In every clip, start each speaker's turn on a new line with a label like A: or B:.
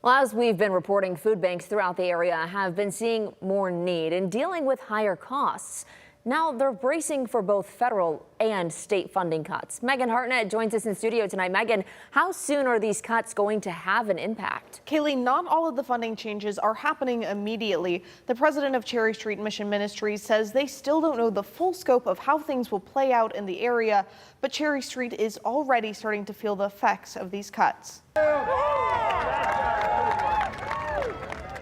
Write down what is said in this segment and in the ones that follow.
A: Well, as we've been reporting, food banks throughout the area have been seeing more need and dealing with higher costs. Now they're bracing for both federal and state funding cuts. Megan Hartnett joins us in studio tonight. Megan, how soon are these cuts going to have an impact?
B: Kaylee, not all of the funding changes are happening immediately. The president of Cherry Street Mission Ministries says they still don't know the full scope of how things will play out in the area, but Cherry Street is already starting to feel the effects of these cuts.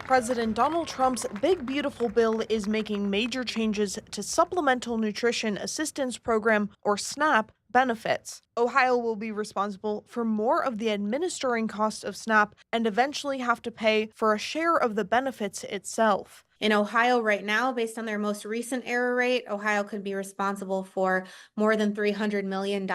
B: President Donald Trump's Big Beautiful Bill is making major changes to Supplemental Nutrition Assistance Program, or SNAP, benefits. Ohio will be responsible for more of the administering cost of SNAP and eventually have to pay for a share of the benefits itself.
C: In Ohio right now, based on their most recent error rate, Ohio could be responsible for more than $300 million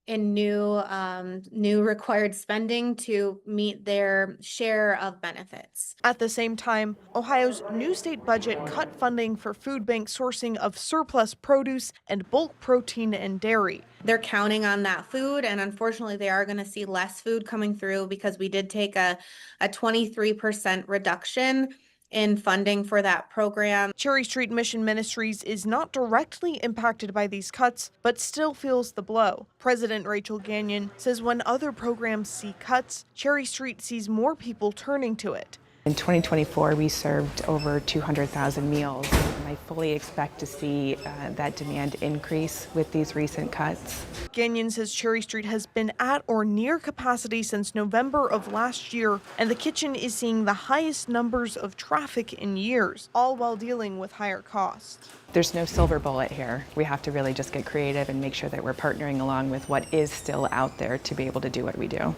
C: in new required spending to meet their share of benefits.
B: At the same time, Ohio's new state budget cut funding for food bank sourcing of surplus produce and bulk protein and dairy.
C: They're counting on that food, and unfortunately they are going to see less food coming through because we did take a 23% reduction in funding for that program.
B: Cherry Street Mission Ministries is not directly impacted by these cuts, but still feels the blow. President Rachel Gagnon says when other programs see cuts, Cherry Street sees more people turning to it.
D: In 2024, we served over 200,000 meals, and I fully expect to see that demand increase with these recent cuts.
B: Gagnon says Cherry Street has been at or near capacity since November of last year, and the kitchen is seeing the highest numbers of traffic in years, all while dealing with higher costs.
D: There's no silver bullet here. We have to really just get creative and make sure that we're partnering along with what is still out there to be able to do what we do.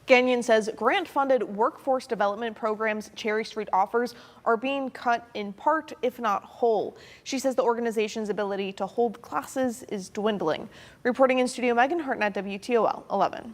B: Gagnon says grant-funded workforce development programs Cherry Street offers are being cut in part, if not whole. She says the organization's ability to hold classes is dwindling. Reporting in studio, Megan Hartnett, WTOL 11.